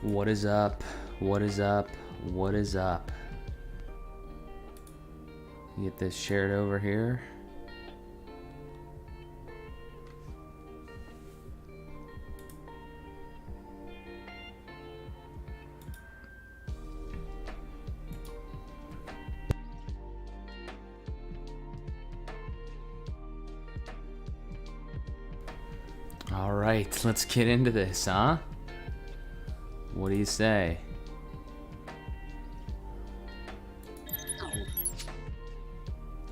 What is up? What is up? What is up? Get this shared over here. All right, let's get into this, huh? What do you say?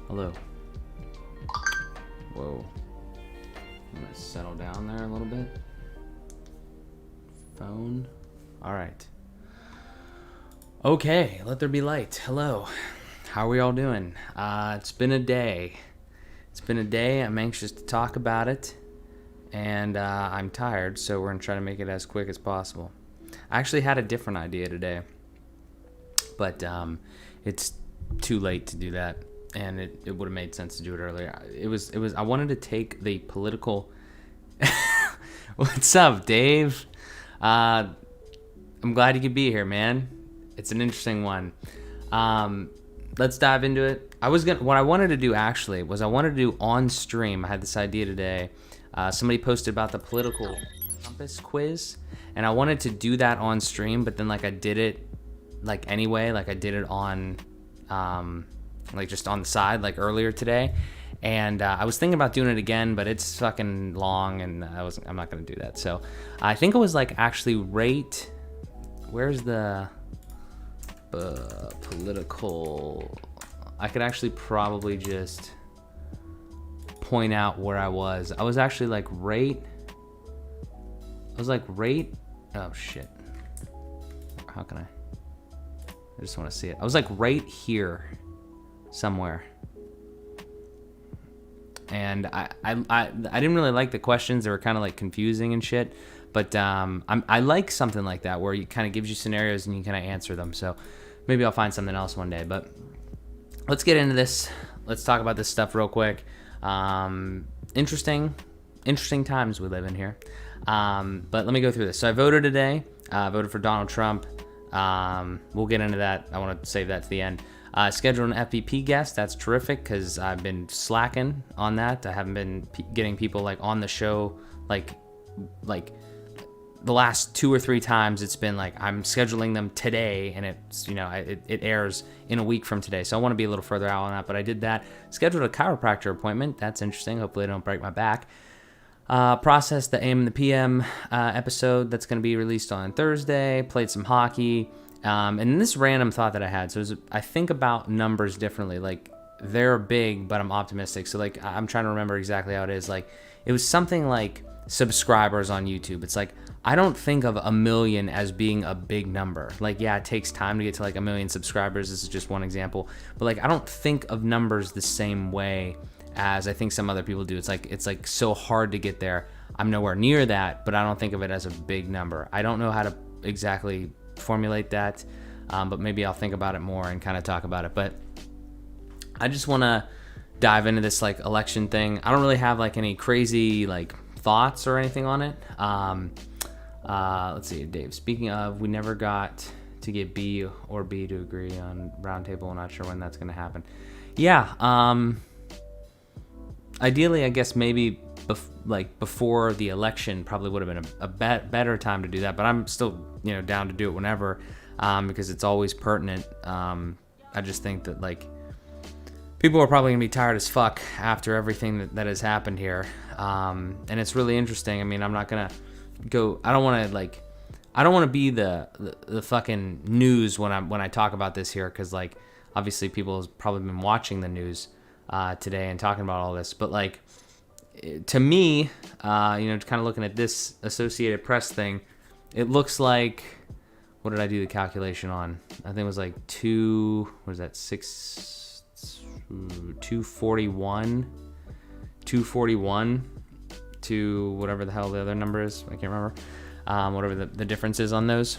Hello. Whoa. I'm gonna settle down there a little bit. Phone. All right. Okay, let there be light. Hello. How are we all doing? It's been a day. It's been a day. I'm anxious to talk about it. And I'm tired, so we're going to try to make it as quick as possible. I actually had a different idea today, but it's too late to do that, and it would have made sense to do it earlier. I wanted to take the political... What's up, Dave? I'm glad you could be here, man. It's an interesting one. Let's dive into it. What I wanted to do actually was I wanted to do on stream. I had this idea today. Somebody posted about the political compass quiz, and I wanted to do that on stream, but then I did it anyway. I did it on just on the side earlier today, and I was thinking about doing it again, but it's fucking long, and I'm not gonna do that. So I think it was actually rate. Where's the political? I could actually probably just point out where I was. I was actually rate. Oh shit. How can I just want to see it. I was right here somewhere. And I didn't really like the questions. They were kind of confusing and shit. But I like something like that where it kind of gives you scenarios and you kind of answer them. So maybe I'll find something else one day. But let's get into this. Let's talk about this stuff real quick. Interesting times we live in here. But let me go through this. So I voted today. I voted for Donald Trump. We'll get into that. I want to save that to the end. Scheduled an FVP guest. That's terrific because I've been slacking on that. I haven't been getting people on the show like the last 2 or 3 times. It's been I'm scheduling them today, and it's it airs in a week from today. So I want to be a little further out on that, but I did that. Scheduled a chiropractor appointment. That's interesting. Hopefully I don't break my back. Processed the AM and the PM episode that's going to be released on Thursday. Played some hockey. And this random thought that I had. So I think about numbers differently. They're big, but I'm optimistic. So I'm trying to remember exactly how it is. It was something like subscribers on YouTube. It's I don't think of 1 million as being a big number. Yeah, it takes time to get to 1 million subscribers. This is just one example. But I don't think of numbers the same way as I think some other people do. It's so hard to get there. I'm nowhere near that, but I don't think of it as a big number. I don't know how to exactly formulate that, but maybe I'll think about it more and kind of talk about it. But I just want to dive into this election thing. I don't really have any crazy thoughts or anything on it. Let's see, Dave. Speaking of, we never got to get B or B to agree on roundtable. I'm not sure when that's going to happen. Yeah. Ideally, I guess maybe before the election probably would have been a better time to do that. But I'm still down to do it whenever, because it's always pertinent. I just think that people are probably gonna be tired as fuck after everything that has happened here, and it's really interesting. I mean, I'm not gonna go. I don't want to be the fucking news when I talk about this here, because obviously people have probably been watching the news today and talking about all this. But to me, kind of looking at this Associated Press thing, it looks like, what did I do the calculation on? I think it was 241 to whatever the hell the other number is. I can't remember. Whatever the difference is on those.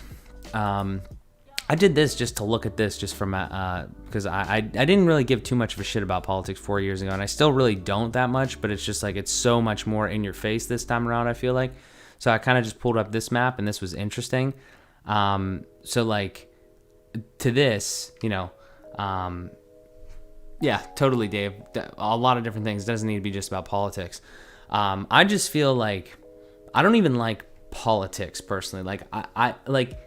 I did this just to look at this just from because I didn't really give too much of a shit about politics 4 years ago, and I still really don't that much, but it's just it's so much more in your face this time around, I feel like. So I kind of just pulled up this map, and this was interesting. So like to this, yeah, totally, Dave. A lot of different things. It doesn't need to be just about politics. I just feel like I don't even like politics personally. Like I like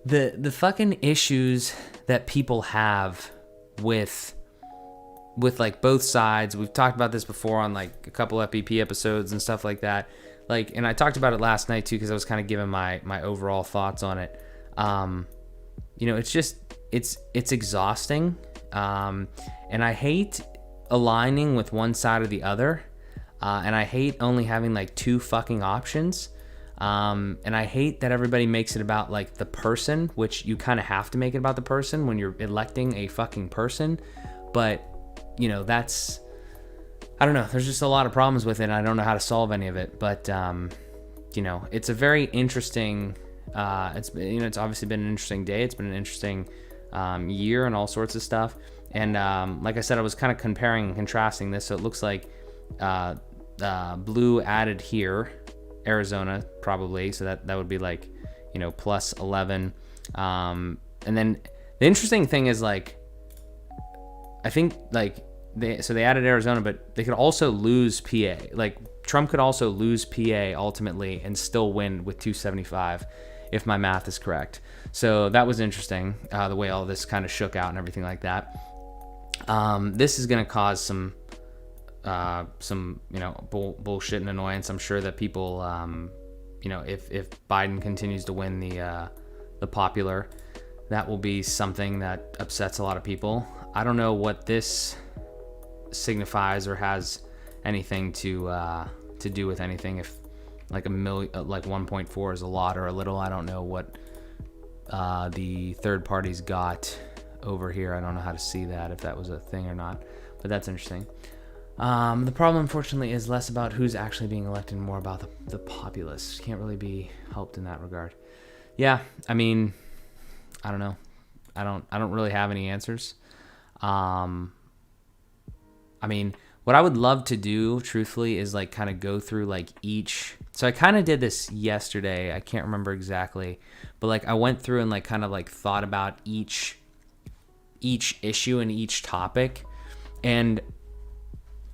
the fucking issues that people have with like both sides. We've talked about this before on like a couple FBP episodes and stuff like that. Like, and I talked about it last night too, because I was kind of giving my overall thoughts on it. It's just it's exhausting, and I hate aligning with one side or the other, and I hate only having like two fucking options. And I hate that everybody makes it about like the person, which you kind of have to make it about the person when you're electing a fucking person. But, that's, I don't know. There's just a lot of problems with it. And I don't know how to solve any of it. But, it's a very interesting, it's obviously been an interesting day. It's been an interesting year and all sorts of stuff. And like I said, I was kind of comparing and contrasting this. So it looks like blue added here. Arizona probably, so that would be like plus 11, and then the interesting thing is like I think like they added Arizona, but they could also lose PA. Like Trump could also lose PA ultimately and still win with 275 if my math is correct. So that was interesting, the way all this kind of shook out and everything like that. This is going to cause some bullshit and annoyance. I'm sure that people, if Biden continues to win the popular, that will be something that upsets a lot of people. I don't know what this signifies or has anything to do with anything. If like 1.4 is a lot or a little, I don't know what the third parties got over here. I don't know how to see that, if that was a thing or not, but that's interesting. The problem, unfortunately, is less about who's actually being elected and more about the populace. Can't really be helped in that regard. Yeah, I mean, I don't know. I don't really have any answers. I mean, what I would love to do, truthfully, is like kind of go through like each. So I kind of did this yesterday. I can't remember exactly, but like I went through and like kind of like thought about each issue and each topic, and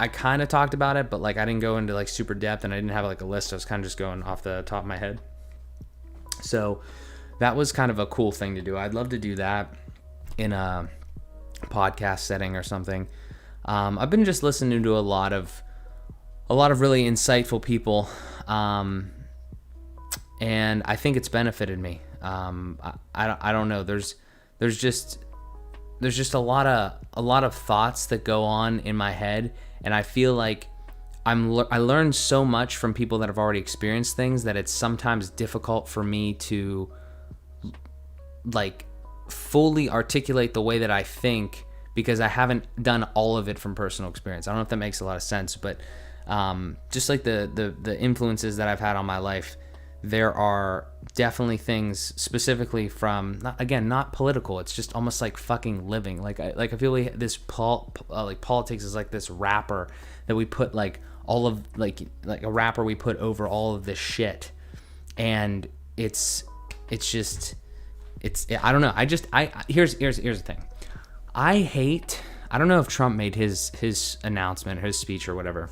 I kind of talked about it, but like I didn't go into like super depth, and I didn't have like a list. I was kind of just going off the top of my head. So that was kind of a cool thing to do. I'd love to do that in a podcast setting or something. I've been just listening to a lot of really insightful people, and I think it's benefited me. I don't know. There's just a lot of thoughts that go on in my head, and I feel like I learned so much from people that have already experienced things that it's sometimes difficult for me to like fully articulate the way that I think, because I haven't done all of it from personal experience. I don't know if that makes a lot of sense, but just like the influences that I've had on my life, there are definitely things specifically from, not political. It's just almost like fucking living. Like I feel like this politics is like this wrapper that we put like all of like a wrapper we put over all of this shit, and it's I don't know. Here's the thing. I don't know if Trump made his announcement, his speech or whatever,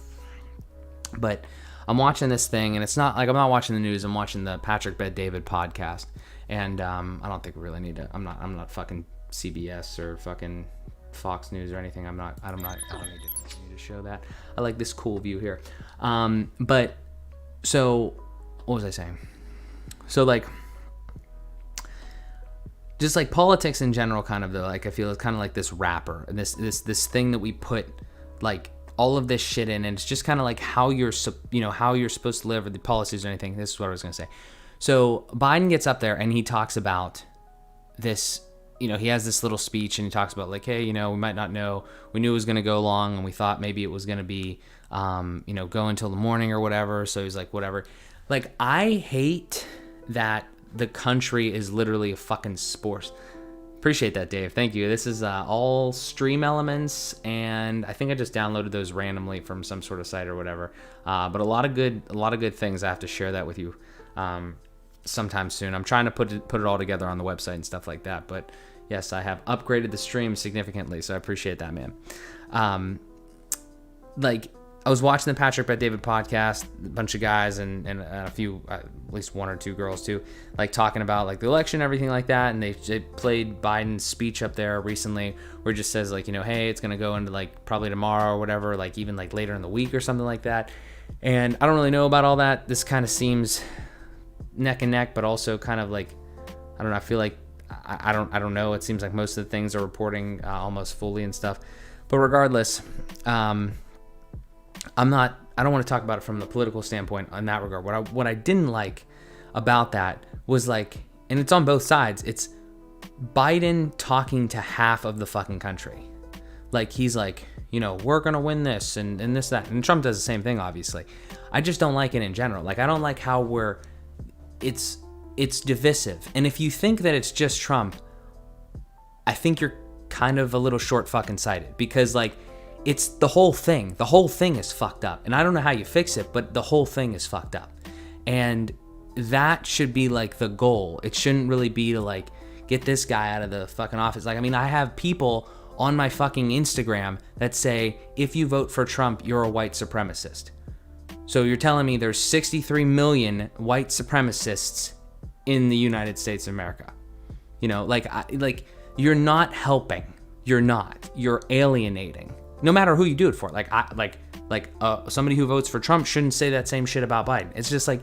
but I'm watching this thing, and it's not like I'm not watching the news. I'm watching the Patrick Bet-David podcast, and I don't think we really need to. I'm not fucking CBS or fucking Fox News or anything. I don't need to show that. I like this cool view here. But so what was I saying? So like, just like politics in general, kind of though, like I feel it's kind of like this wrapper, and this thing that we put like all of this shit in, and it's just kind of like how you're supposed to live, or the policies or anything. This is what I was gonna say. So Biden gets up there and he talks about this. He has this little speech, and he talks about like, hey, we might not know. We knew it was gonna go long, and we thought maybe it was gonna be, go until the morning or whatever. So he's like, whatever. Like, I hate that the country is literally a fucking sport. Appreciate that, Dave. Thank you. This is all Stream Elements, and I think I just downloaded those randomly from some sort of site or whatever. But a lot of good things. I have to share that with you. sometime soon. I'm trying to put it all together on the website and stuff like that. But yes, I have upgraded the stream significantly, so I appreciate that, man. Like, I was watching the Patrick Bet David podcast, a bunch of guys and a few, at least one or two girls too, like talking about like the election, everything like that. And they played Biden's speech up there recently where it just says like, hey, it's going to go into like probably tomorrow or whatever, like even like later in the week or something like that. And I don't really know about all that. This kind of seems neck and neck, but also kind of like, I don't know. I feel like, I don't know. It seems like most of the things are reporting almost fully and stuff. But regardless, I don't want to talk about it from the political standpoint in that regard. What I didn't like about that was like, and it's on both sides, it's Biden talking to half of the fucking country. Like, he's like, we're going to win this and this, that. And Trump does the same thing, obviously. I just don't like it in general. Like, I don't like how it's divisive. And if you think that it's just Trump, I think you're kind of a little short fucking sighted, because like, it's the whole thing. The whole thing is fucked up. And I don't know how you fix it, but the whole thing is fucked up. And that should be like the goal. It shouldn't really be to like get this guy out of the fucking office. Like, I mean, I have people on my fucking Instagram that say, if you vote for Trump, you're a white supremacist. So you're telling me there's 63 million white supremacists in the United States of America. Like you're not helping. You're alienating. No matter who you do it for. Somebody who votes for Trump shouldn't say that same shit about Biden. It's just like,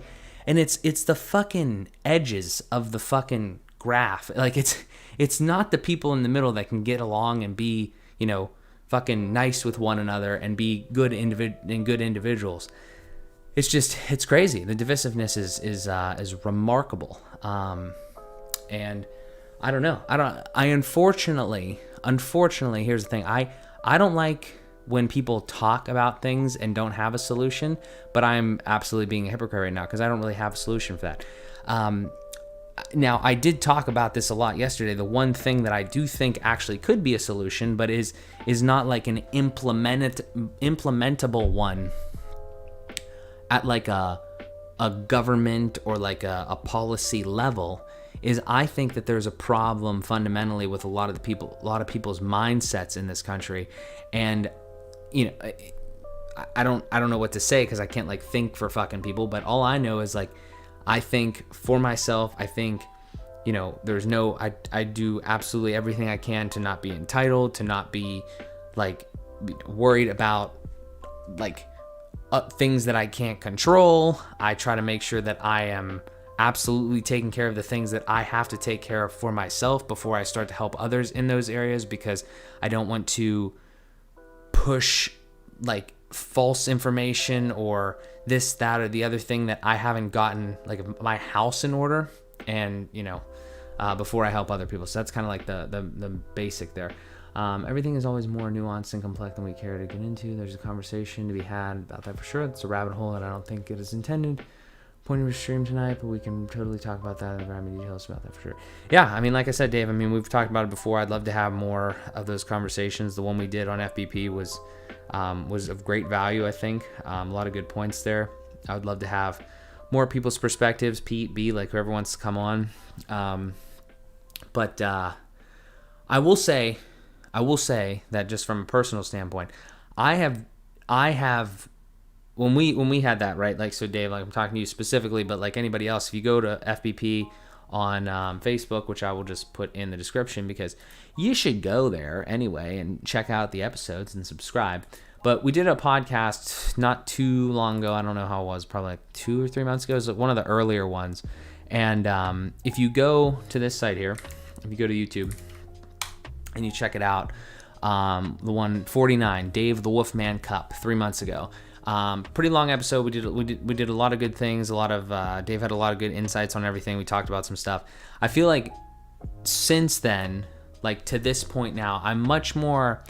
and it's the fucking edges of the fucking graph. Like, it's not the people in the middle that can get along and be, fucking nice with one another and be good individuals. It's crazy. The divisiveness is remarkable. And I don't know. Unfortunately, here's the thing. I don't like when people talk about things and don't have a solution, but I'm absolutely being a hypocrite right now because I don't really have a solution for that. Now, I did talk about this a lot yesterday. The one thing that I do think actually could be a solution, but is not like an implementable one at like a government or like a policy level, is I think that there's a problem fundamentally with a lot of people's mindsets in this country. And I don't know what to say because I can't like think for fucking people, but all I know is like, I think for myself, I think, I do absolutely everything I can to not be entitled, to not be like worried about like things that I can't control. I try to make sure that I am absolutely taking care of the things that I have to take care of for myself before I start to help others in those areas, because I don't want to push like false information or this, that, or the other thing that I haven't gotten like my house in order and before I help other people. So that's kind of like the basic there. Everything is always more nuanced and complex than we care to get into. There's a conversation to be had about that for sure. It's a rabbit hole that I don't think it is intended point of your stream tonight, but we can totally talk about that and grab me details about that for sure. Yeah, I mean, like I said, Dave, I mean, we've talked about it before. I'd love to have more of those conversations. The one we did on FBP was of great value, I think. A lot of good points there. I would love to have more people's perspectives, Pete, B, like whoever wants to come on. But I will say that just from a personal standpoint, I have when we had that, right, like, so Dave, like I'm talking to you specifically, but like anybody else, if you go to FBP on Facebook, which I will just put in the description because you should go there anyway and check out the episodes and subscribe. But we did a podcast not too long ago. I don't know how it was, probably like 2 or 3 months ago. It was one of the earlier ones. And if you go to this site here, if you go to YouTube and you check it out, the 149, Dave the Wolfman Cup, 3 months ago. Pretty long episode. We did a lot of good things. A lot of Dave had a lot of good insights on everything. We talked about some stuff. I feel like since then, like to this point now, I'm much more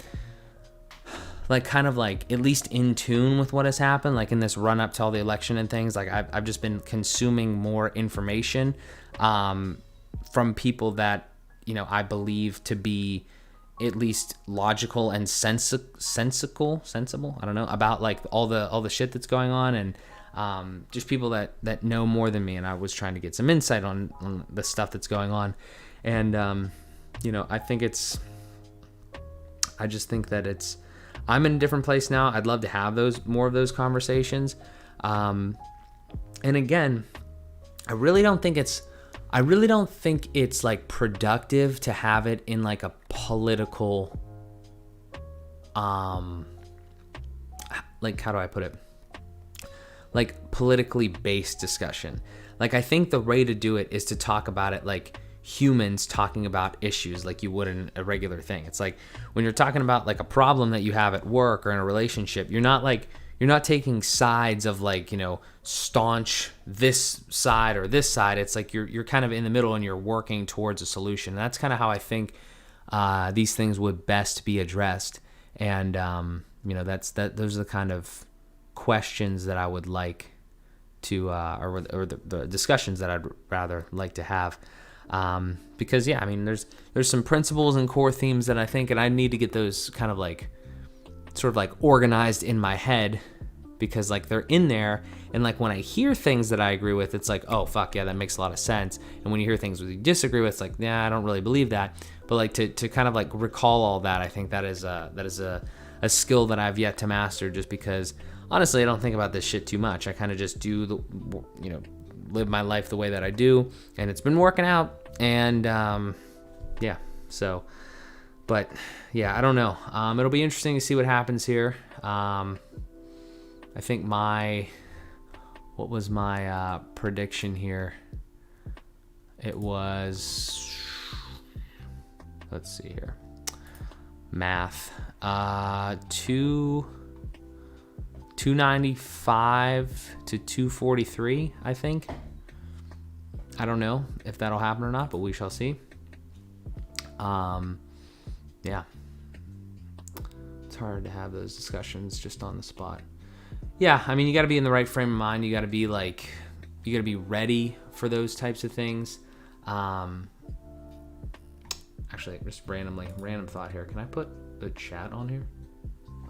like kind of like at least in tune with what has happened, like in this run up to all the election and things. Like I've just been consuming more information from people that I believe to be at least logical and sensible, I don't know, about like all the shit that's going on. And just people that know more than me, and I was trying to get some insight on the stuff that's going on. And I just think that I'm in a different place now. I'd love to have more of those conversations. And again, I really don't think it's like productive to have it in like a political, like, how do I put it? Like politically based discussion. Like, I think the way to do it is to talk about it like humans talking about issues, like you would in a regular thing. It's like when you're talking about like a problem that you have at work or in a relationship, you're not taking sides of like, staunch this side or this side. It's like you're kind of in the middle and you're working towards a solution. And that's kind of how I think these things would best be addressed. And those are the kind of questions that I would like to or the discussions that I'd rather like to have. Because there's some principles and core themes that I think, and I need to get those kind of like sort of like organized in my head, because like they're in there, and like when I hear things that I agree with, it's like, oh fuck yeah, that makes a lot of sense. And when you hear things that you disagree with, it's like, nah, I don't really believe that. But like to kind of like recall all that, I think that is a skill that I've yet to master, just because honestly I don't think about this shit too much. I kind of just do live my life the way that I do, and it's been working out. And but yeah, I don't know. It'll be interesting to see what happens here. I think what was my prediction here? It was, let's see here, math, 295 to 243, I think. I don't know if that'll happen or not, but we shall see. Yeah. It's hard to have those discussions just on the spot. Yeah, I mean, you got to be in the right frame of mind. You got to be ready for those types of things. Actually, just random thought here. Can I put the chat on here?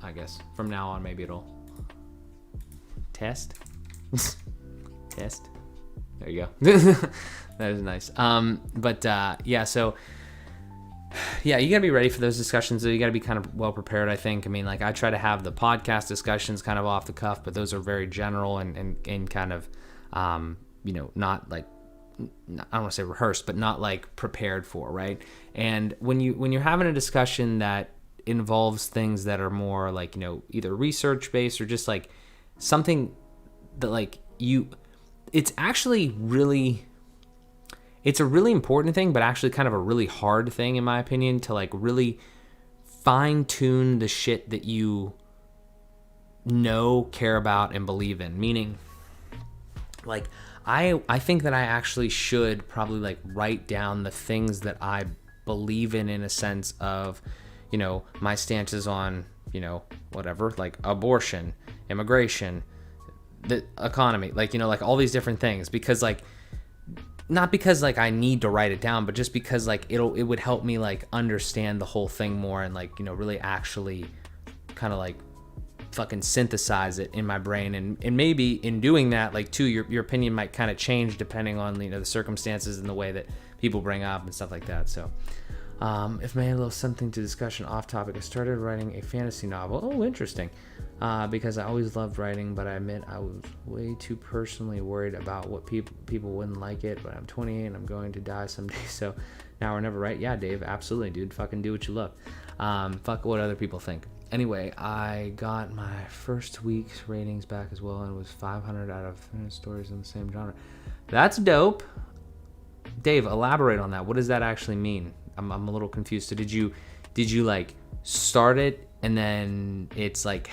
I guess from now on, maybe it'll test. Test. There you go. That is nice. So yeah, you gotta be ready for those discussions. So you gotta be kind of well prepared, I think. I mean, like, I try to have the podcast discussions kind of off the cuff, but those are very general and kind of, not like, I don't want to say rehearsed, but not like prepared for, right? And when you're having a discussion that involves things that are more like, either research based or just like something that like it's actually really, it's a really important thing, but actually kind of a really hard thing, in my opinion, to like really fine tune the shit that you care about, and believe in. Meaning, like, I think that I actually should probably like write down the things that I believe in a sense of, my stances on, whatever, like abortion, immigration, the economy, like, like all these different things, because like, not because like I need to write it down, but just because like it would help me like understand the whole thing more, and like, really actually kind of like fucking synthesize it in my brain. And maybe in doing that, like, too, your opinion might kind of change depending on, the circumstances and the way that people bring up and stuff like that. So if may, a little something to discussion off topic. I started writing a fantasy novel. Oh, interesting. Because I always loved writing, but I admit I was way too personally worried about what people wouldn't like it. But I'm 28 and I'm going to die someday, so now or never, right? Yeah, Dave, absolutely, dude. Fucking do what you love. Fuck what other people think. Anyway, I got my first week's ratings back as well, and it was 500 out of 300 stories in the same genre. That's dope. Dave, elaborate on that. What does that actually mean? I'm a little confused. So did you like start it and then it's like,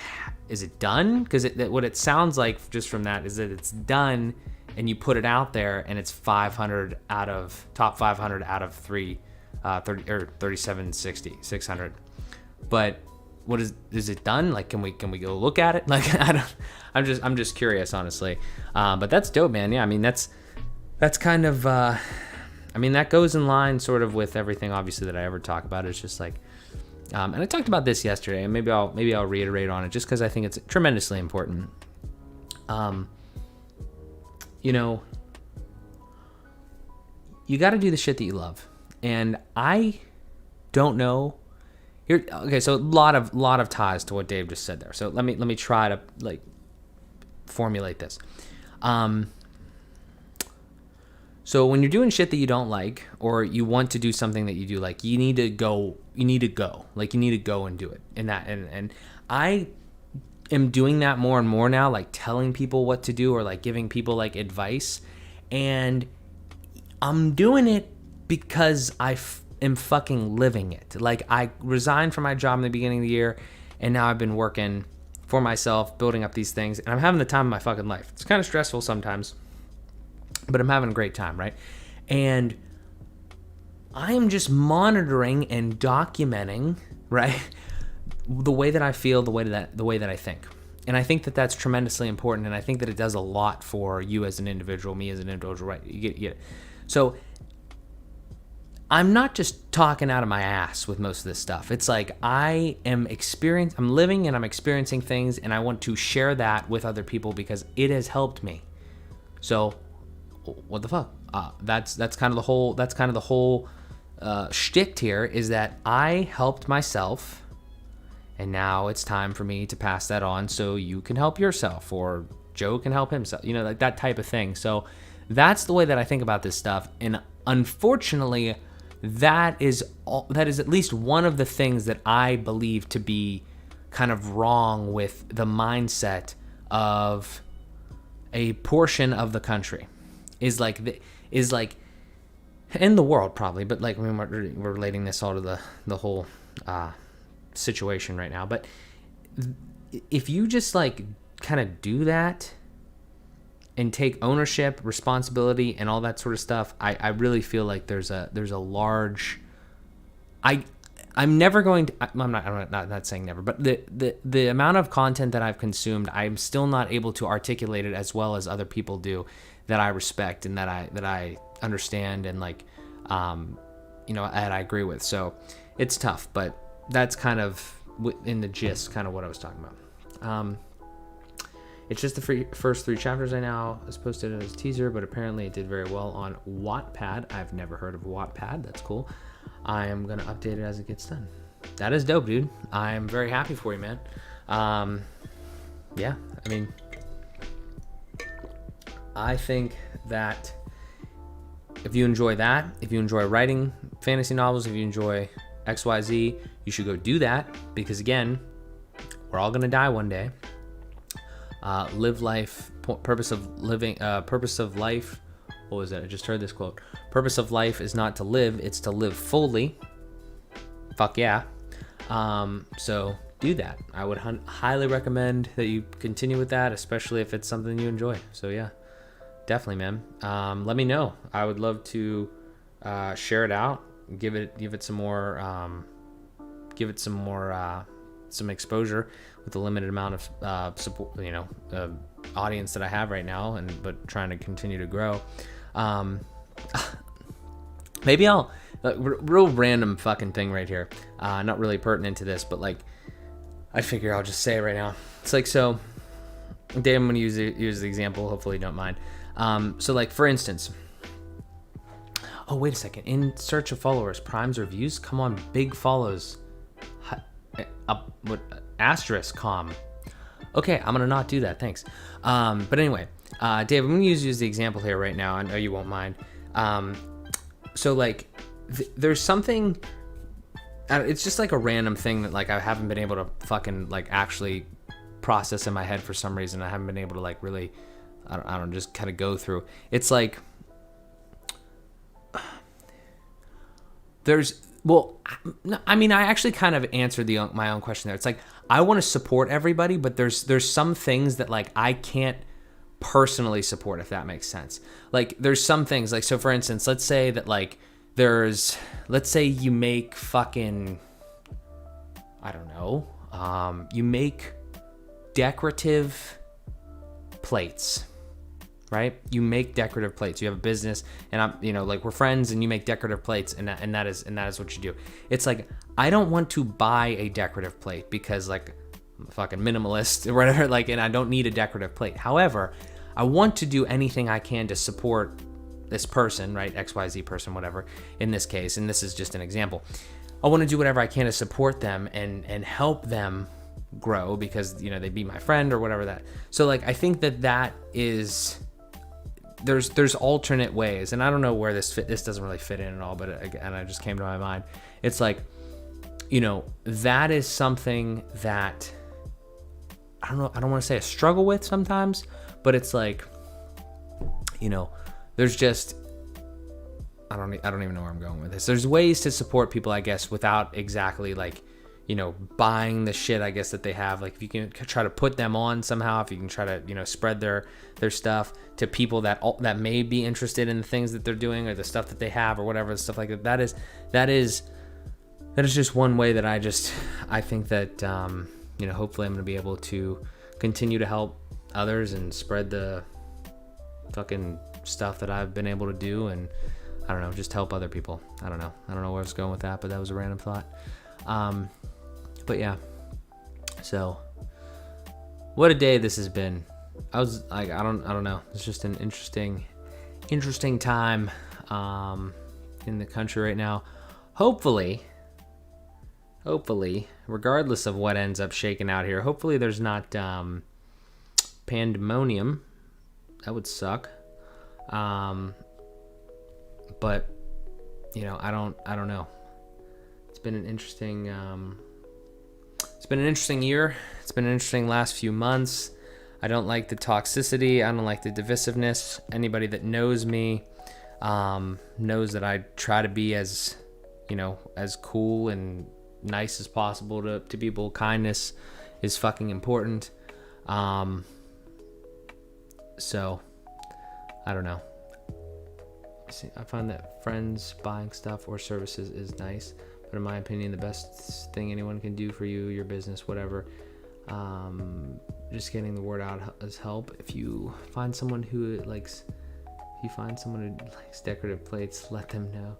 is it done? Because what it sounds like just from that is that it's done and you put it out there and it's 500 out of top 500 out of 3760 600. But what is it done? Like, can we go look at it? Like, I'm just curious, honestly. But that's dope, man. Yeah, I mean, that's kind of that goes in line sort of with everything, obviously, that I ever talk about. It's just like, and I talked about this yesterday, and maybe I'll reiterate on it just because I think it's tremendously important. you know, you got to do the shit that you love. And I don't know here. Okay, so a lot of ties to what Dave just said there. So let me try to like formulate this. So when you're doing shit that you don't like, or you want to do something that you do like, you need to go and do it. And I am doing that more and more now, like telling people what to do, or like giving people like advice. And I'm doing it because I am fucking living it. Like, I resigned from my job in the beginning of the year, and now I've been working for myself, building up these things, and I'm having the time of my fucking life. It's kind of stressful sometimes, but I'm having a great time, right? And I am just monitoring and documenting, right, the way that I feel, the way that I think. And I think that that's tremendously important, and I think that it does a lot for you as an individual, me as an individual, right? You get it. So I'm not just talking out of my ass with most of this stuff. It's like I'm living and I'm experiencing things, and I want to share that with other people because it has helped me. So what the fuck? That's kind of the whole shtick here, is that I helped myself, and now it's time for me to pass that on so you can help yourself, or Joe can help himself, you know, like that type of thing. So that's the way that I think about this stuff. And unfortunately, that is at least one of the things that I believe to be kind of wrong with the mindset of a portion of the country, is like in the world probably, but like, I mean, we're relating this all to the whole situation right now. But if you just like kind of do that and take ownership, responsibility, and all that sort of stuff, I really feel like there's a large. I'm never going to. I'm not saying never, but the amount of content that I've consumed, I'm still not able to articulate it as well as other people do, that I respect and that I understand, and like, you know, and I agree with. So it's tough, but that's kind of in the gist, kind of what I was talking about. It's just the first 3 chapters I now was posted as a teaser, but apparently it did very well on Wattpad. I've never heard of Wattpad. That's cool. I am going to update it as it gets done. That is dope, dude. I am very happy for you, man. Yeah, I mean, I think that if you enjoy that, if you enjoy writing fantasy novels, if you enjoy XYZ, you should go do that, because again, we're all going to die one day. Live life, purpose of life. What was it? I just heard this quote. Purpose of life is not to live, it's to live fully. Fuck yeah. So do that. I would highly recommend that you continue with that, especially if it's something you enjoy. So yeah, definitely, man. Let me know. I would love to share it out, give it some more, some exposure with the limited amount of support, you know, audience that I have right now, but trying to continue to grow. Maybe I'll real random fucking thing right here, not really pertinent to this, but like, I figure I'll just say it right now. It's like, so Dave, I'm gonna use the example, hopefully you don't mind. So like, for instance, oh wait a second, in search of followers, primes or views, come on, big follows, what asterisk com. Okay, I'm gonna not do that, thanks. But anyway, Dave, I'm gonna use you as the example here right now. I know you won't mind. So like, there's something, it's just like a random thing that like I haven't been able to fucking like actually process in my head for some reason. I haven't been able to like really, I don't know, just kind of go through. It's like, well, I mean, I actually kind of answered my own question there. It's like, I want to support everybody, but there's some things that like I can't personally support, if that makes sense. Like, there's some things, like, so for instance, let's say that like let's say you make fucking, I don't know, you make decorative plates, right? You make decorative plates. You have a business, and I'm, you know, like, we're friends, and you make decorative plates, and that is what you do. It's like, I don't want to buy a decorative plate because like I'm a fucking minimalist or whatever, like, and I don't need a decorative plate. However, I want to do anything I can to support this person, right? XYZ person, whatever, in this case, and this is just an example. I want to do whatever I can to support them and help them grow because, you know, they be my friend or whatever that. So like, I think that is, there's alternate ways, and I don't know where this doesn't really fit in at all, but again, it just came to my mind. It's like, you know, that is something that I don't want to say I struggle with sometimes, but it's like, you know, there's just, I don't even know where I'm going with this. There's ways to support people, I guess, without exactly like, you know, buying the shit, I guess, that they have. Like if you can try to put them on somehow, if you can try to, you know, spread their stuff to people that may be interested in the things that they're doing or the stuff that they have or whatever, stuff like that. That is just one way that I think that, you know, hopefully I'm going to be able to continue to help others and spread the fucking stuff that I've been able to do, and I don't know, just help other people. I don't know where I was going with that, but that was a random thought. But yeah, so what a day this has been. I was like, I don't know. It's just an interesting time, in the country right now. Hopefully, regardless of what ends up shaking out here, hopefully there's not, pandemonium. That would suck. But you know, I don't know. It's been an interesting year. It's been an interesting last few months. I don't like the toxicity. I don't like the divisiveness. Anybody that knows me knows that I try to be as, you know, as cool and nice as possible to people. Kindness is fucking important. So I don't know. I find that friends buying stuff or services is nice, but in my opinion, the best thing anyone can do for you, your business, whatever, just getting the word out is help. If you find someone who likes decorative plates, let them know.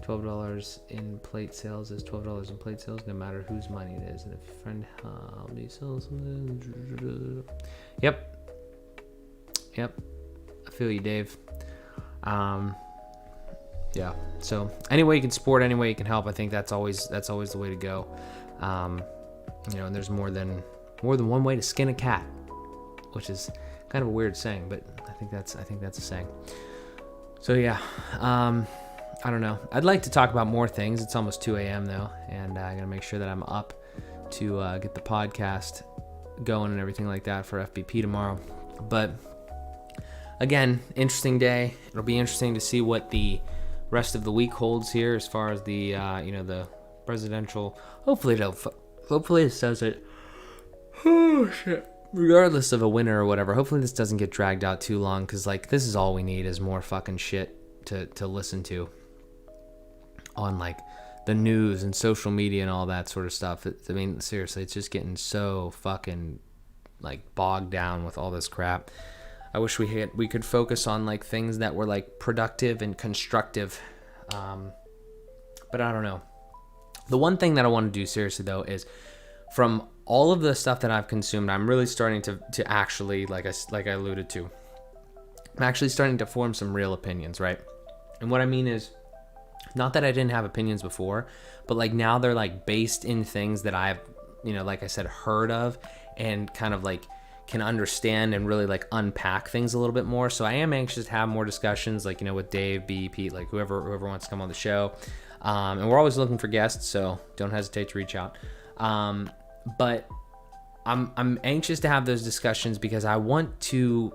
$12 in plate sales is $12 in plate sales, no matter whose money it is. And if your friend helped you sell something, yep, I feel you, Dave. Yeah. So any way you can support, any way you can help, I think that's always the way to go. You know, and there's more than one way to skin a cat, which is kind of a weird saying, but I think that's a saying. So yeah, I don't know. I'd like to talk about more things. It's almost 2 a.m. though, and I gotta make sure that I'm up to get the podcast going and everything like that for FBP tomorrow. But again, interesting day. It'll be interesting to see what the rest of the week holds here as far as the you know, the presidential. Hopefully it says it. Oh shit. Regardless of a winner or whatever, hopefully this doesn't get dragged out too long, because like this is all we need is more fucking shit to listen to on like the news and social media and all that sort of stuff. I mean, seriously, it's just getting so fucking like bogged down with all this crap. I wish we could focus on like things that were like productive and constructive, but I don't know. The one thing that I want to do seriously though is, from all of the stuff that I've consumed, I'm really starting to actually, like I alluded to, I'm actually starting to form some real opinions, right? And what I mean is, not that I didn't have opinions before, but like now they're like based in things that I've, you know, like I said, heard of and kind of like can understand and really like unpack things a little bit more. So I am anxious to have more discussions, like, you know, with Dave, B, Pete, like whoever wants to come on the show. And we're always looking for guests, so don't hesitate to reach out. But I'm anxious to have those discussions because I want to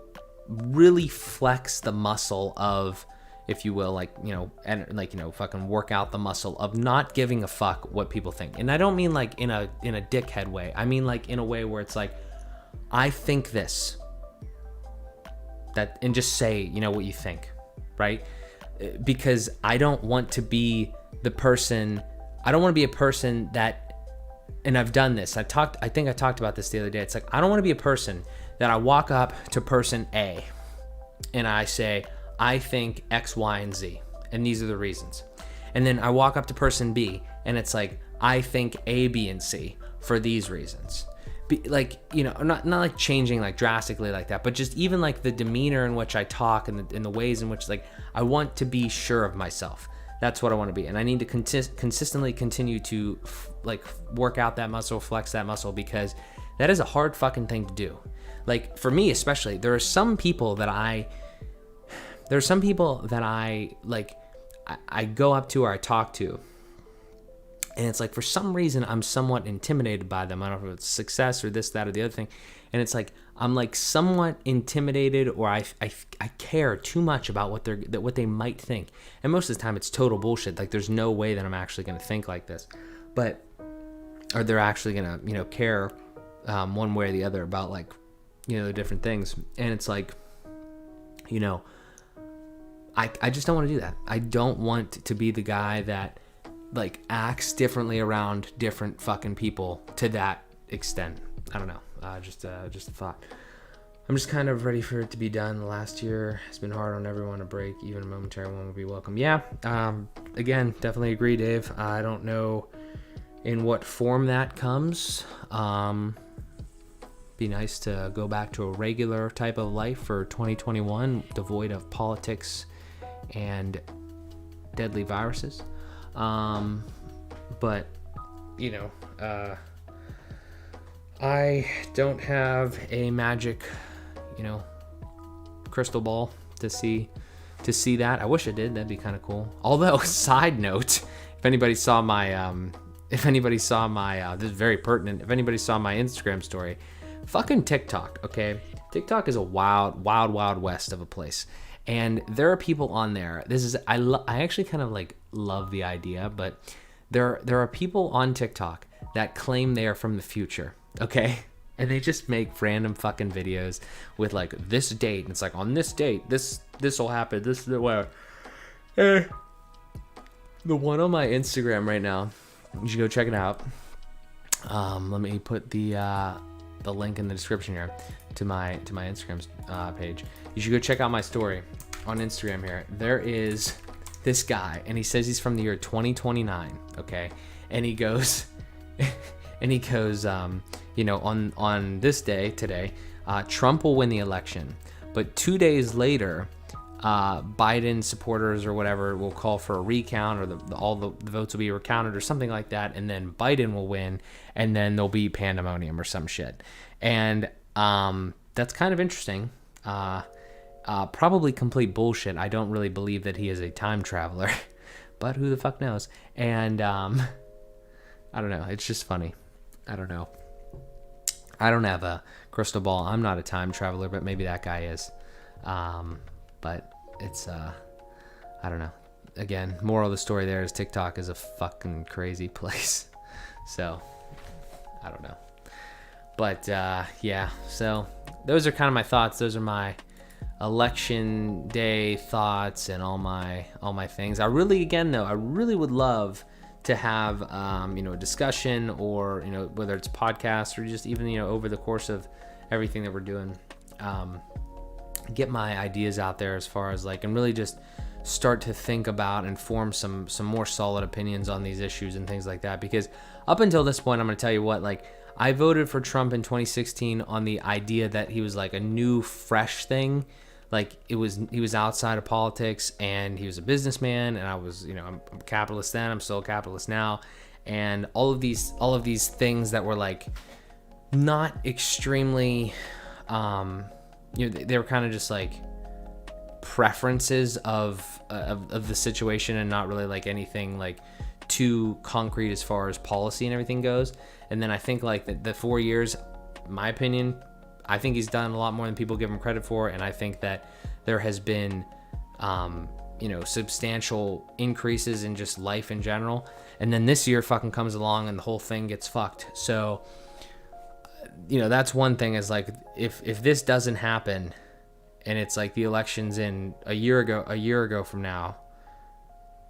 really flex the muscle of, if you will, like, you know, and like, you know, fucking work out the muscle of not giving a fuck what people think. And I don't mean like in a dickhead way. I mean like in a way where it's like, I think this, that, and just say, you know, what you think, right? Because I don't want to be the person, I don't want to be a person that, and I've done this, I think I talked about this the other day. It's like, I don't want to be a person that I walk up to person A and I say, I think X, Y, and Z, and these are the reasons. And then I walk up to person B and it's like, I think A, B, and C for these reasons. like, you know, not like changing like drastically like that, but just even like the demeanor in which I talk and the ways in which like I want to be sure of myself. That's what I want to be. And I need to consistently continue to like work out that muscle, flex that muscle, because that is a hard fucking thing to do. Like for me, especially, there are some people that I like, I go up to or I talk to, and it's like, for some reason, I'm somewhat intimidated by them. I don't know if it's success or this, that, or the other thing. And it's like, I'm like somewhat intimidated, or I care too much about what they might think. And most of the time it's total bullshit. Like there's no way that I'm actually going to think like this, or they're actually going to, you know, care one way or the other about like, you know, the different things. And it's like, you know, I just don't want to do that. I don't want to be the guy that like acts differently around different fucking people to that extent. I don't know. Just a thought. I'm just kind of ready for it to be done. The last year has been hard on everyone. A break, even a momentary one, would be welcome. Yeah. Again, definitely agree, Dave. I don't know in what form that comes. Be nice to go back to a regular type of life for 2021, devoid of politics and deadly viruses. But, you know, I don't have a magic, you know, crystal ball to see that. I wish I did. That'd be kind of cool. Although, side note, if anybody saw my, this is very pertinent. If anybody saw my Instagram story, fucking TikTok, okay? TikTok is a wild, wild, wild west of a place. And there are people on there. I actually kind of like love the idea, but there are people on TikTok that claim they are from the future, okay? And they just make random fucking videos with like this date, and it's like, on this date, this will happen. This is the way. The one on my Instagram right now, you should go check it out. Let me put the link in the description here to my Instagram page. You should go check out my story on Instagram here. There is this guy, and he says he's from the year 2029, okay? And he goes, you know, on this day, today, Trump will win the election. But 2 days later, Biden supporters or whatever will call for a recount, or all the votes will be recounted or something like that, and then Biden will win, and then there'll be pandemonium or some shit. And that's kind of interesting. Probably complete bullshit. I don't really believe that he is a time traveler, but who the fuck knows? And I don't know. It's just funny. I don't know. I don't have a crystal ball. I'm not a time traveler, but maybe that guy is. But it's, I don't know. Again, moral of the story there is TikTok is a fucking crazy place. So, I don't know. But, yeah. So, those are kind of my thoughts. Those are my election day thoughts and all my things. I really would love to have, you know, a discussion, or, you know, whether it's podcast or just even, you know, over the course of everything that we're doing, get my ideas out there as far as like, and really just start to think about and form some more solid opinions on these issues and things like that. Because up until this point, I'm going to tell you what, like, I voted for Trump in 2016 on the idea that he was like a new, fresh thing. Like he was outside of politics, and he was a businessman, and I was, you know, I'm a capitalist then, I'm still a capitalist now. And all of these things that were like not extremely, you know, they were kind of just like preferences of the situation, and not really like anything like too concrete as far as policy and everything goes. And then I think like the 4 years, in my opinion, I think he's done a lot more than people give him credit for. And I think that there has been, you know, substantial increases in just life in general. And then this year fucking comes along and the whole thing gets fucked. So, you know, that's one thing, is like, if this doesn't happen, and it's like the election's in a year ago from now,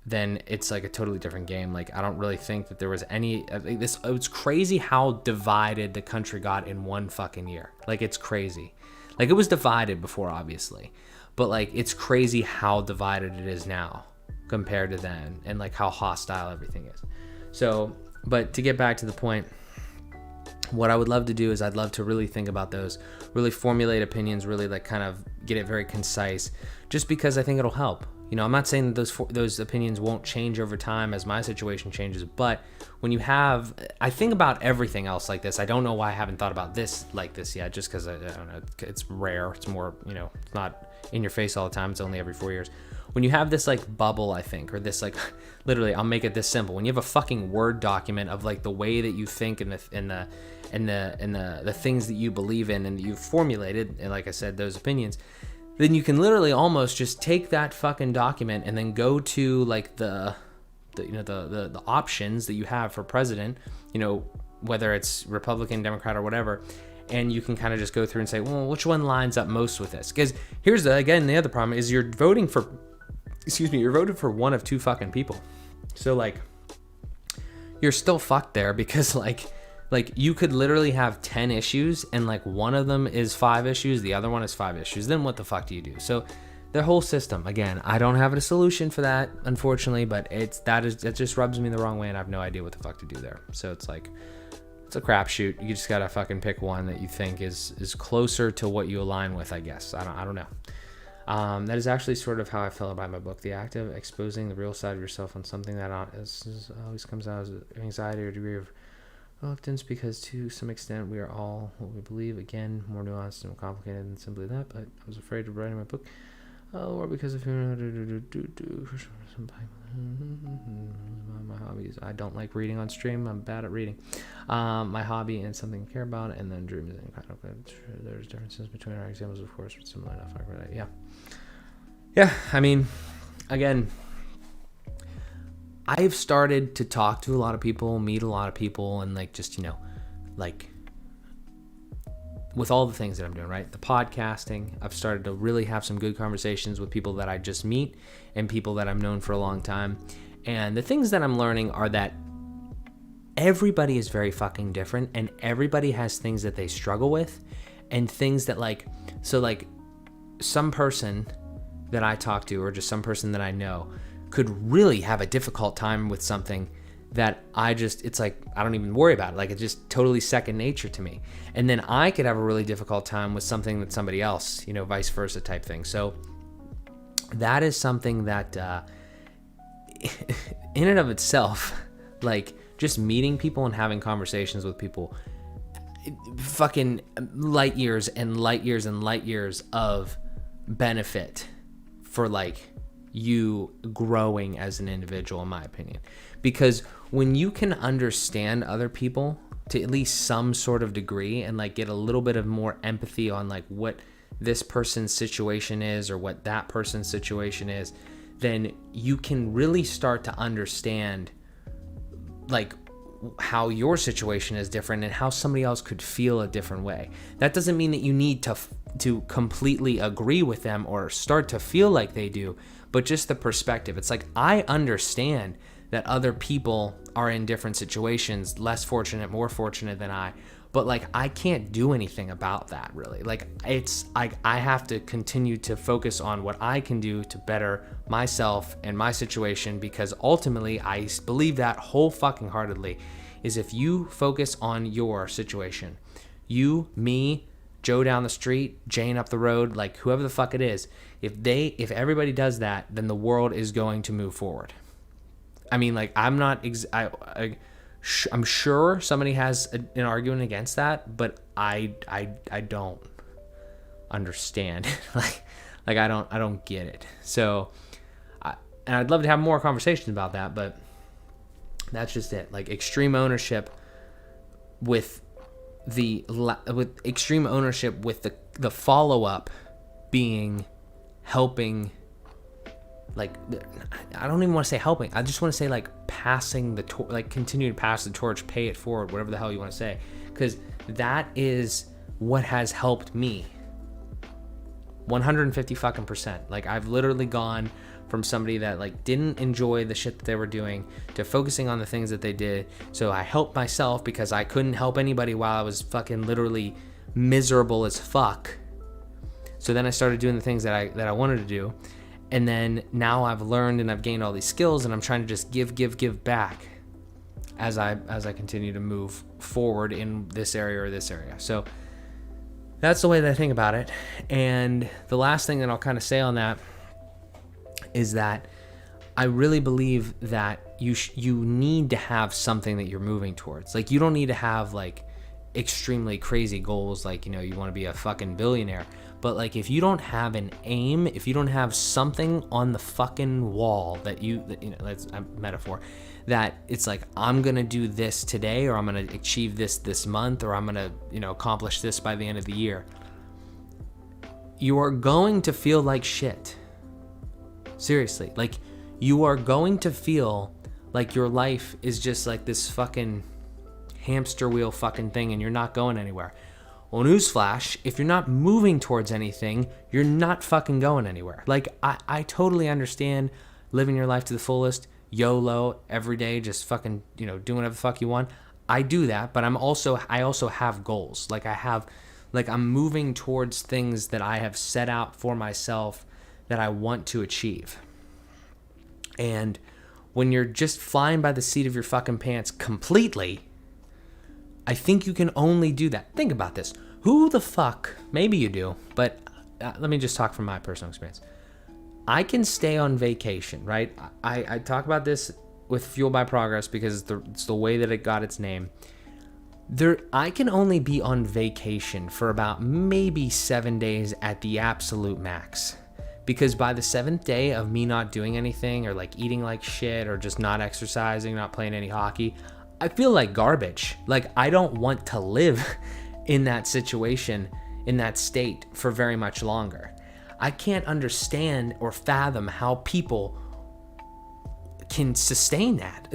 then it's like a totally different game. Like, I don't really think that there was any this. It's crazy how divided the country got in one fucking year. Like, it's crazy. Like, it was divided before, obviously, but like, it's crazy how divided it is now compared to then, and like how hostile everything is. So, but to get back to the point, what I would love to do is I'd love to really think about those, really formulate opinions, really like kind of get it very concise, just because I think it'll help. I'm not saying that those opinions won't change over time as my situation changes, but when you have, I think about everything else like this. I don't know why I haven't thought about this like this yet, just because I don't know, it's rare. It's more, it's not in your face all the time. It's only every 4 years. When you have this like bubble, I think, or this like, literally, I'll make it this simple. When you have a fucking Word document of like the way that you think and the things that you believe in and that you've formulated, and like I said, those opinions, then you can literally almost just take that fucking document and then go to like the options that you have for president, whether it's Republican, Democrat, or whatever, and you can kind of just go through and say, well, which one lines up most with this? Because here's the other problem is you're voting for one of two fucking people. So like, you're still fucked there, because like you could literally have 10 issues and like one of them is 5 issues, the other one is 5 issues. Then what the fuck do you do? So the whole system, again, I don't have a solution for that, unfortunately, but that just rubs me the wrong way, and I have no idea what the fuck to do there. So it's like, it's a crapshoot. You just gotta fucking pick one that you think is closer to what you align with, I guess. I don't know. That is actually sort of how I felt about my book. The act of exposing the real side of yourself on something that always comes out as anxiety or degree of reluctance, because to some extent we are all what we believe. Again, more nuanced and more complicated than simply that, but I was afraid of writing my book. Or because of my hobbies. I don't like reading on stream. I'm bad at reading. My hobby and something to care about, and then dreams and kind of there's differences between our examples, of course, but similar enough. Yeah. I mean, again, I've started to talk to a lot of people, meet a lot of people, and like just like with all the things that I'm doing, right? The podcasting, I've started to really have some good conversations with people that I just meet and people that I've known for a long time. And the things that I'm learning are that everybody is very fucking different, and everybody has things that they struggle with, and things that like some person that I talk to, or just some person that I know, could really have a difficult time with something that it's like, I don't even worry about it. Like, it's just totally second nature to me. And then I could have a really difficult time with something that somebody else, vice versa type thing. So that is something that, in and of itself, like just meeting people and having conversations with people, fucking light years and light years and light years of benefit for like you growing as an individual, in my opinion. Because when you can understand other people to at least some sort of degree and like get a little bit of more empathy on like what this person's situation is or what that person's situation is, then you can really start to understand like how your situation is different and how somebody else could feel a different way. That doesn't mean that you need to completely agree with them or start to feel like they do, but just the perspective. It's like, I understand that other people are in different situations, less fortunate, more fortunate than I, but like, I can't do anything about that really. Like, I have to continue to focus on what I can do to better myself and my situation, because ultimately I believe that whole fucking heartedly is if you focus on your situation, you, me, Joe down the street, Jane up the road, like whoever the fuck it is, if everybody does that, then the world is going to move forward. I mean, like, I'm sure somebody has an argument against that, but I don't understand. like I don't get it. So, and I'd love to have more conversations about that, but that's just it. Like, extreme ownership with the follow up being helping. Like, I don't even want to say helping. I just want to say like passing the torch, like continue to pass the torch, pay it forward, whatever the hell you want to say. Because that is what has helped me 150 fucking %. Like, I've literally gone from somebody that like didn't enjoy the shit that they were doing to focusing on the things that they did. So I helped myself because I couldn't help anybody while I was fucking literally miserable as fuck. So then I started doing the things that I wanted to do. And then now I've learned and I've gained all these skills, and I'm trying to just give back. as I continue to move forward in this area or this area. So that's the way that I think about it. And the last thing that I'll kind of say on that is that I really believe that you need to have something that you're moving towards. Like, you don't need to have like extremely crazy goals, like, you know, you want to be a fucking billionaire. But like, if you don't have an aim, if you don't have something on the fucking wall that you know, that's a metaphor, that it's like, I'm gonna do this today, or I'm gonna achieve this month, or I'm gonna, you know, accomplish this by the end of the year, you are going to feel like shit. Seriously, like, you are going to feel like your life is just like this fucking hamster wheel fucking thing, and you're not going anywhere. Well, newsflash, if you're not moving towards anything, you're not fucking going anywhere. Like, I totally understand living your life to the fullest, YOLO, every day, just fucking, you know, doing whatever the fuck you want. I do that, but I also have goals. Like, I'm moving towards things that I have set out for myself that I want to achieve. And when you're just flying by the seat of your fucking pants completely, I think you can only do that. Think about this. Who the fuck, maybe you do, but let me just talk from my personal experience. I can stay on vacation, right? I talk about this with Fueled by Progress because it's the way that it got its name. I can only be on vacation for about maybe 7 days at the absolute max. Because by the 7th day of me not doing anything, or like eating like shit, or just not exercising, not playing any hockey, I feel like garbage. Like, I don't want to live in that situation, in that state, for very much longer. I can't understand or fathom how people can sustain that.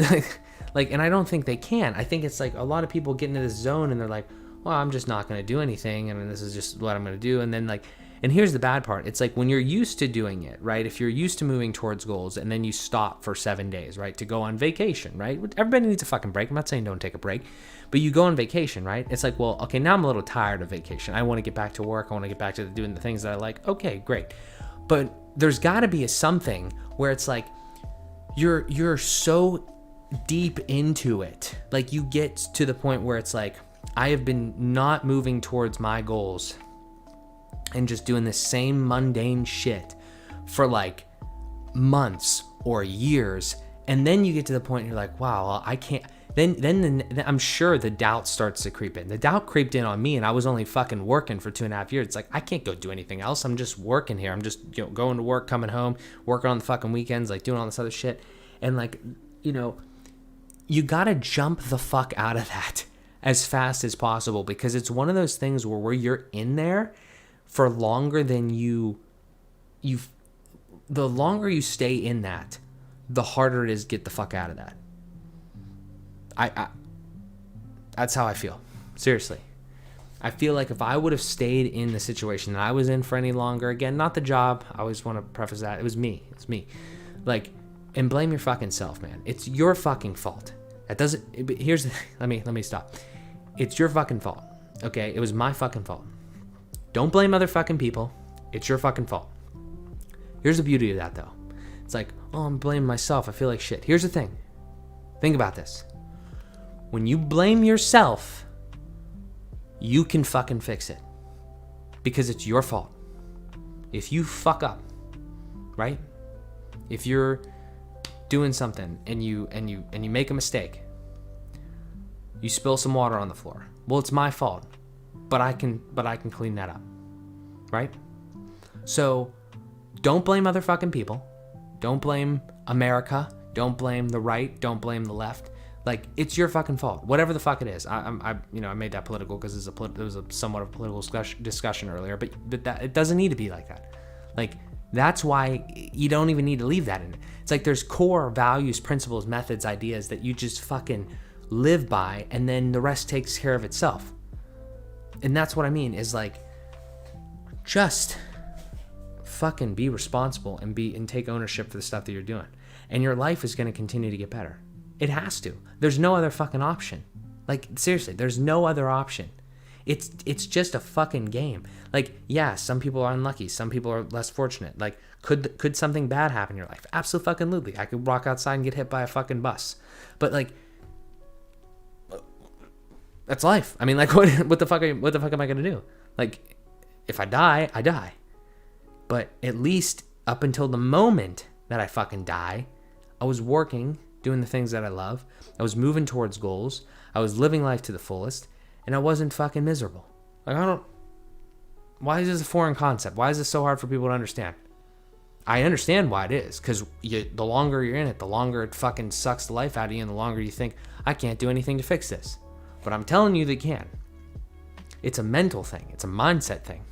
And I don't think they can. I think it's like a lot of people get into this zone and they're like, well, I'm just not going to do anything, and this is just what I'm going to do. And then and here's the bad part. It's like, when you're used to doing it, right? If you're used to moving towards goals, and then you stop for 7 days, right? To go on vacation, right? Everybody needs a fucking break. I'm not saying don't take a break, but you go on vacation, right? It's like, well, okay, now I'm a little tired of vacation. I want to get back to work. I want to get back to doing the things that I like. Okay, great. But there's got to be something where it's like, you're so deep into it. Like, you get to the point where it's like, I have been not moving towards my goals and just doing the same mundane shit for like months or years, and then you get to the point you're like, wow, well, I can't. Then I'm sure the doubt starts to creep in. The doubt creeped in on me, and I was only fucking working for 2.5 years. It's like, I can't go do anything else. I'm just working here. I'm just, you know, going to work, coming home, working on the fucking weekends, like doing all this other shit. And like, you know, you gotta jump the fuck out of that as fast as possible, because it's one of those things where you're in there for longer than the longer you stay in that, the harder it is to get the fuck out of that. I that's how I feel. Seriously. I feel like if I would have stayed in the situation that I was in for any longer, again, not the job, I always want to preface that, it was me. Like, and blame your fucking self, man. It's your fucking fault. That doesn't, here's, let me stop. It's your fucking fault. Okay? It was my fucking fault. Don't blame other fucking people. It's your fucking fault. Here's the beauty of that, though. It's like, oh, I'm blaming myself. I feel like shit. Here's the thing. Think about this. When you blame yourself, you can fucking fix it. Because it's your fault. If you fuck up, right? If you're doing something and you make a mistake, you spill some water on the floor. Well, it's my fault. But I can clean that up, right? So don't blame other fucking people. Don't blame America. Don't blame the right. Don't blame the left. Like, it's your fucking fault, whatever the fuck it is. I made that political because there was a somewhat of a political discussion earlier, but that it doesn't need to be like that. Like, that's why you don't even need to leave that in. It's like there's core values, principles, methods, ideas that you just fucking live by, and then the rest takes care of itself. And that's what I mean, is like, just fucking be responsible and take ownership for the stuff that you're doing. And your life is going to continue to get better. It has to. There's no other fucking option. Like, seriously, there's no other option. It's just a fucking game. Like, yeah, some people are unlucky. Some people are less fortunate. Like, could something bad happen in your life? Absolutely. I could walk outside and get hit by a fucking bus. But like, that's life. I mean, like, what the fuck am I gonna do? Like, if I die, I die. But at least up until the moment that I fucking die, I was working, doing the things that I love. I was moving towards goals. I was living life to the fullest, and I wasn't fucking miserable. Like, why is this a foreign concept? Why is this so hard for people to understand? I understand why it is, because the longer you're in it, the longer it fucking sucks the life out of you, and the longer you think, I can't do anything to fix this. But I'm telling you they can. It's a mental thing. It's a mindset thing.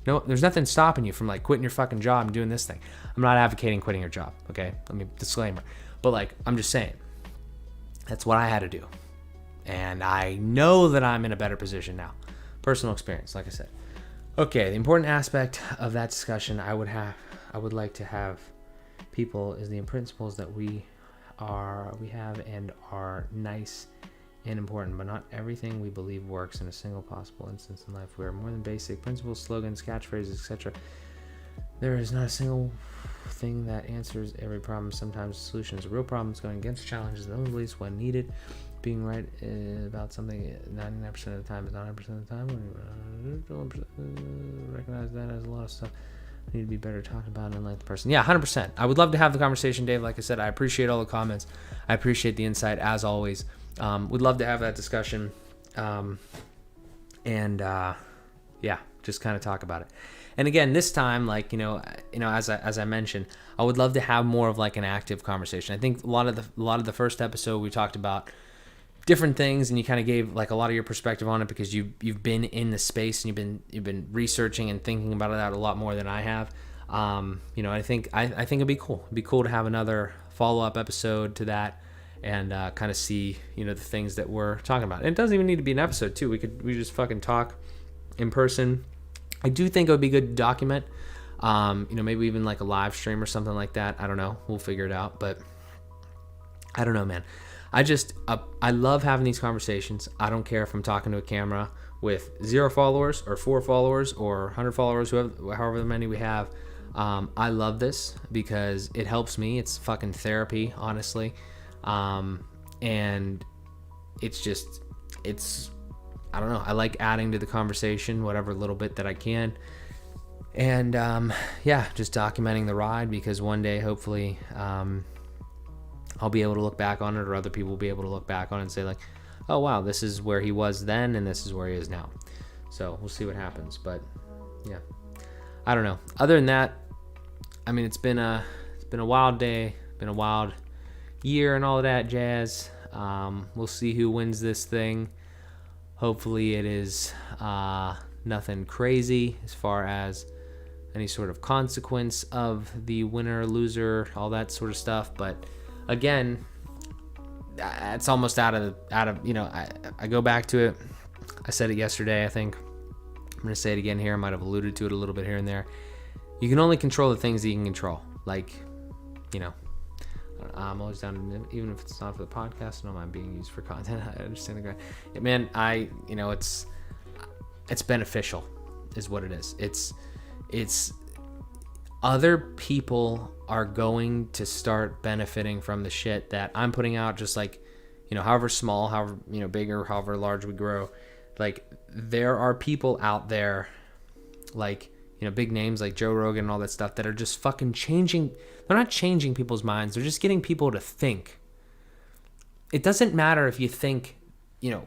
No, there's nothing stopping you from like quitting your fucking job and doing this thing. I'm not advocating quitting your job, okay? Let me disclaimer. But like, I'm just saying, that's what I had to do. And I know that I'm in a better position now. Personal experience, like I said. Okay, the important aspect of that discussion I would like to have people is the principles that we have and are nice and important, but not everything we believe works in a single possible instance in life. We are more than basic principles, slogans, catchphrases, etc. There is not a single thing that answers every problem. Sometimes the solution is a real problem. It's going against challenges and beliefs when needed. Being right about something 99% of the time is not 100% of the time. Recognize that as a lot of stuff. I need to be better talking about it and like the person. Yeah, 100%. I would love to have the conversation, Dave. Like I said, I appreciate all the comments. I appreciate the insight as always. Would love to have that discussion. Yeah, just kind of talk about it. And again, this time, like, as I mentioned, I would love to have more of like an active conversation. I think a lot of the first episode we talked about different things, and you kind of gave like a lot of your perspective on it because you've been in the space and you've been researching and thinking about that a lot more than I have. I think it'd be cool. It'd be cool to have another follow-up episode to that and kind of see the things that we're talking about. And it doesn't even need to be an episode too. We just fucking talk in person. I do think it would be good to document. Maybe even like a live stream or something like that. I don't know. We'll figure it out. But I don't know, man. I love having these conversations. I don't care if I'm talking to a camera with 0 followers or 4 followers or 100 followers, however many we have. I love this because it helps me. It's fucking therapy, honestly. And it's I don't know. I like adding to the conversation, whatever little bit that I can. And just documenting the ride because one day, hopefully, I'll be able to look back on it, or other people will be able to look back on it and say like, oh wow, this is where he was then and this is where he is now. So we'll see what happens. But yeah, I don't know. Other than that, I mean, it's been a wild day, been a wild year and all of that jazz. We'll see who wins this thing. Hopefully it is nothing crazy as far as any sort of consequence of the winner, loser, all that sort of stuff. But again, it's almost out of I go back to it. I said it yesterday, I think. I'm going to say it again here. I might have alluded to it a little bit here and there. You can only control the things that you can control. Like, I'm always down to, even if it's not for the podcast, I don't mind being used for content. I understand the guy. Man, it's beneficial is what it is. It's other people are going to start benefiting from the shit that I'm putting out, just like, however small, however, big or however large we grow. Like, there are people out there, like, big names like Joe Rogan and all that stuff that are just fucking changing. They're not changing people's minds. They're just getting people to think. It doesn't matter if you think,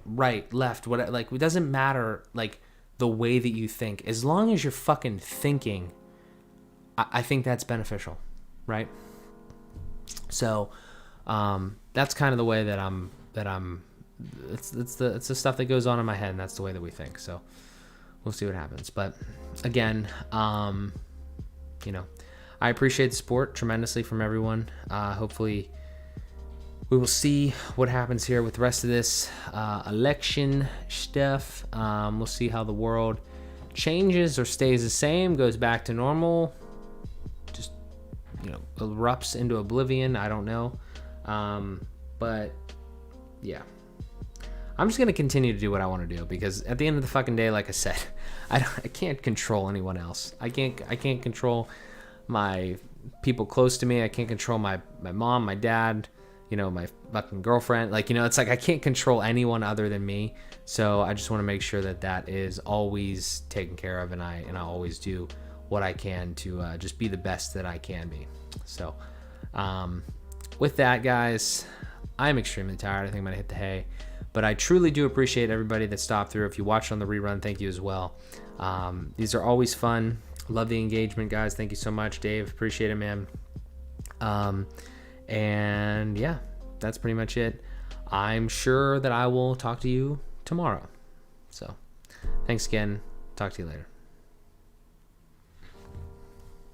right, left, what, like, it doesn't matter, like, the way that you think. As long as you're fucking thinking, I think that's beneficial, right? So, that's kind of the way that I'm, it's the stuff that goes on in my head, and that's the way that we think. So we'll see what happens. But again, I appreciate the support tremendously from everyone. Hopefully we will see what happens here with the rest of this election stuff. We'll see how the world changes or stays the same, goes back to normal, just, erupts into oblivion. I don't know. But yeah, I'm just going to continue to do what I want to do, because at the end of the fucking day, like I said, I can't control anyone else. I can't control my people close to me. I can't control my mom, my dad, my fucking girlfriend. Like, it's like I can't control anyone other than me. So I just want to make sure that is always taken care of, and I always do what I can to just be the best that I can be. So with that, guys, I'm extremely tired. I think I'm gonna hit the hay, but I truly do appreciate everybody that stopped through. If you watched on the rerun, thank you as well. These are always fun. Love the engagement, guys. Thank you so much, Dave. Appreciate it, man. And yeah, that's pretty much it. I'm sure that I will talk to you tomorrow. So thanks again. Talk to you later.